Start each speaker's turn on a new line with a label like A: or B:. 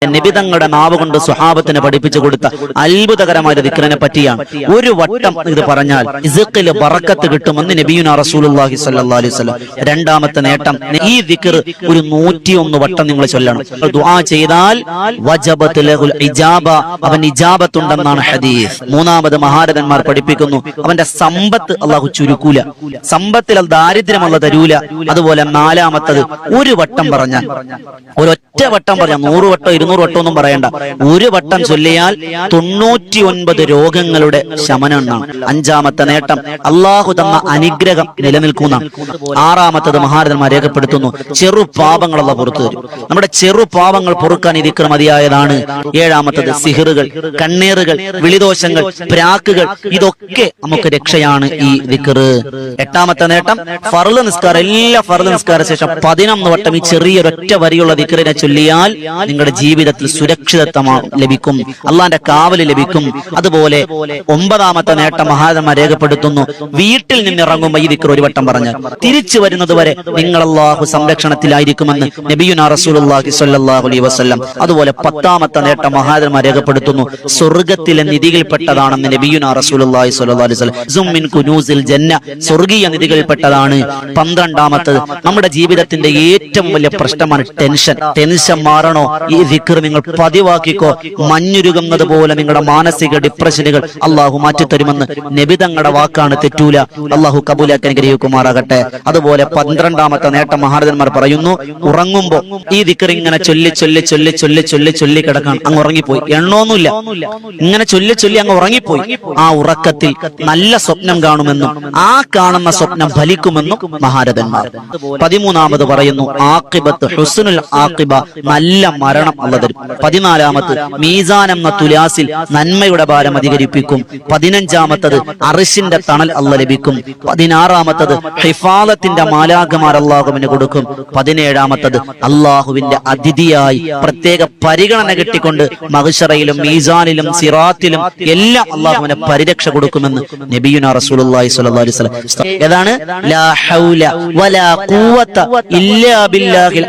A: നബി തങ്ങളുടെ നാവ് കൊണ്ട് സ്വഹാബത്തിന് പഠിപ്പിച്ചു കൊടുത്ത അത്ഭുതകരമായ ദിക്റിനെ പറ്റിയാണ്. ഒരു വട്ടം ഇത് പറഞ്ഞാൽ റിസ്ഖിൽ ബറക്കത്ത് കിട്ടുമെന്ന് നബിയുനാ റസൂലുള്ളാഹി സ്വല്ലല്ലാഹു അലൈഹി വസല്ലം. രണ്ടാമത്തെ നേട്ടം, ഈ ദിക്ർ ഒരു 101 വട്ടം നിങ്ങൾ ചൊല്ലണം. ദുആ ചെയ്താൽ വജബത് ലഹുൽ ഇജാബ, അവൻ ഇജാബത്തുണ്ടെന്നാണ് ഹദീസ്. മൂന്നാമത് മഹാരഥന്മാർ പഠിപ്പിക്കുന്നു, അവന്റെ സമ്പത്ത് അല്ലാഹു ചുരുക്കൂല, സമ്പത്തിൽ ദാരിദ്ര്യം അല്ലാഹു തരൂല. അതുപോലെ നാലാമത്തത്, ഒരു വട്ടം പറഞ്ഞാൽ, ഒരൊറ്റ വട്ടം പറഞ്ഞാൽ 100 വട്ടോ 200 വട്ടം ഒന്നും പറയണ്ട, ഒരു വട്ടം ചൊല്ലിയാൽ 99 രോഗങ്ങളുടെ ശമനം എന്നാണ്. അഞ്ചാമത്തെ നേട്ടം, അള്ളാഹു തന്ന അനുഗ്രഹം നിലനിൽക്കുന്നതാണ്. ആറാമത്തത് മഹാരഥന്മാർ രേഖപ്പെടുത്തുന്നു, ചെറു പാപങ്ങൾ അല്ലാഹു പുറത്തു തരും. നമ്മുടെ ചെറു പാപങ്ങൾ പൊറുക്കാൻ ഈ ദിക്ർ മതിയായതാണ്. ഏഴാമത്തത്, സിഹറുകൾ, കണ്ണീറുകൾ, വിളിദോഷങ്ങൾ, പ്രാക്കുകൾ, ഇതൊക്കെ നമുക്ക് രക്ഷയാണ് ഈ ദിക്ർ. എട്ടാമത്തെ നേട്ടം, ഫർള് നിസ്കാരം, എല്ലാ ഫർള് നിസ്കാര ശേഷം 11 വട്ടം ഈ ചെറിയൊരൊറ്റ വരിയുള്ള ദിക്റിനെ ചൊല്ലിയാൽ നിങ്ങളുടെ ജീവിതത്തിൽ സുരക്ഷിതത്വം ലഭിക്കും, അള്ളാന്റെ കാവല് ലഭിക്കും. അതുപോലെ 9ാമത്തെ നേട്ടം മഹാരഥന്മാർ രേഖപ്പെടുത്തുന്നു, വീട്ടിൽ നിന്നിറങ്ങുമ്പോൾ ഈ ദിക്ർ ഒരു വട്ടം പറഞ്ഞാൽ തിരിച്ചു വരുന്നത് വരെ നിങ്ങൾ അല്ലാഹു സംരക്ഷണത്തിലായിരിക്കുമെന്ന് നബിയുനാ റസൂലുള്ളാഹി സ്വല്ലല്ലാഹു അലൈഹി വസല്ലം. അതുപോലെ 10ാമത്തെ നേട്ടം മഹാരഥന്മാർ രേഖപ്പെടുത്തുന്നു, സ്വർഗ്ഗത്തിലെ നിധികൾപ്പെട്ടതാണെന്ന് നബിയുനാ റസൂലുള്ളാഹി സ്വല്ലല്ലാഹു അലൈഹി വസല്ലം. സുമ്മിൻ കുനൂസിൽ ജന്ന, സ്വർഗീയ നിധികൾപ്പെട്ടതാണ്. 12ാമത്തത്, നമ്മുടെ ജീവിതത്തിന്റെ ഏറ്റവും വലിയ പ്രശ്നമാണ് ടെൻഷൻ. ടെൻഷൻ മാറണോ? ഈ ദിക്ർ നിങ്ങൾ പതിവാക്കിക്കോ. മഞ്ഞുരുകുന്നത് പോലെ നിങ്ങളുടെ മാനസിക ഡിപ്രഷനുകൾ അള്ളാഹു മാറ്റിത്തരുമെന്ന് നബി തങ്ങളുടെ വാക്കാണ്, തെറ്റൂല. അള്ളാഹു കബൂലാക്കി അനുഗ്രഹിക്കുമാറാകട്ടെ. അതുപോലെ 12ാമത്തെ നേട്ടം മഹാരഥന്മാർ പറയുന്നു, ഉറങ്ങുമ്പോ ഈ ദിക്ർ ഇങ്ങനെ ചൊല്ലി ചൊല്ലി ചൊല്ലി ചൊല്ലി ചൊല്ലി ചൊല്ലി കിടക്കാൻ, അങ്ങ് ഉറങ്ങിപ്പോയി, എണ്ണമൊന്നുമില്ല, ഇങ്ങനെ ചൊല്ലി ചൊല്ലി അങ്ങ് ഉറങ്ങിപ്പോയി. ആ ഉറക്കത്തിൽ നല്ല സ്വപ്നം കാണുമെന്നും ആ കാണുന്ന സ്വപ്നം ഫലിക്കുമെന്നും മഹാരഥന്മാർ. 13ാമത് പറയുന്നു, ആഖിബത്ത് ഹുസ്നുൽ ആഖിബ, നല്ല മരണം അല്ലാഹു തരും. 14ാമത്, മീസാൻ എന്ന തുലാസിൽ നന്മയുടെ ഭാരം അധികരിപ്പിക്കും. 15ാമത്തത്, അർശിന്റെ തണൽ അല്ലാഹു ലഭിക്കും. 16ാമത്തത്, ഹിഫാലത്തിന്റെ മാലാഖമാർ അല്ലാഹുവിന് കൊടുക്കും. 17ാമത്തത്, അല്ലാഹുവിന്റെ അതിഥിയായി പ്രത്യേക പരിഗണന കിട്ടിക്കൊണ്ട് മഹ്ശറയിലും മീസാനിലും സിറാത്തിലും എല്ലാം അല്ലാഹുവിനെ പരിരക്ഷ കൊടുക്കുമെന്ന് നബിയുനാ റസൂലുള്ളാഹി സ്വല്ലല്ലാഹു അലൈഹി വസല്ലം. ഏതാണ്? ലാ ഹൗല വലാ ഖുവത ഇല്ലാ ബില്ലാഹിൽ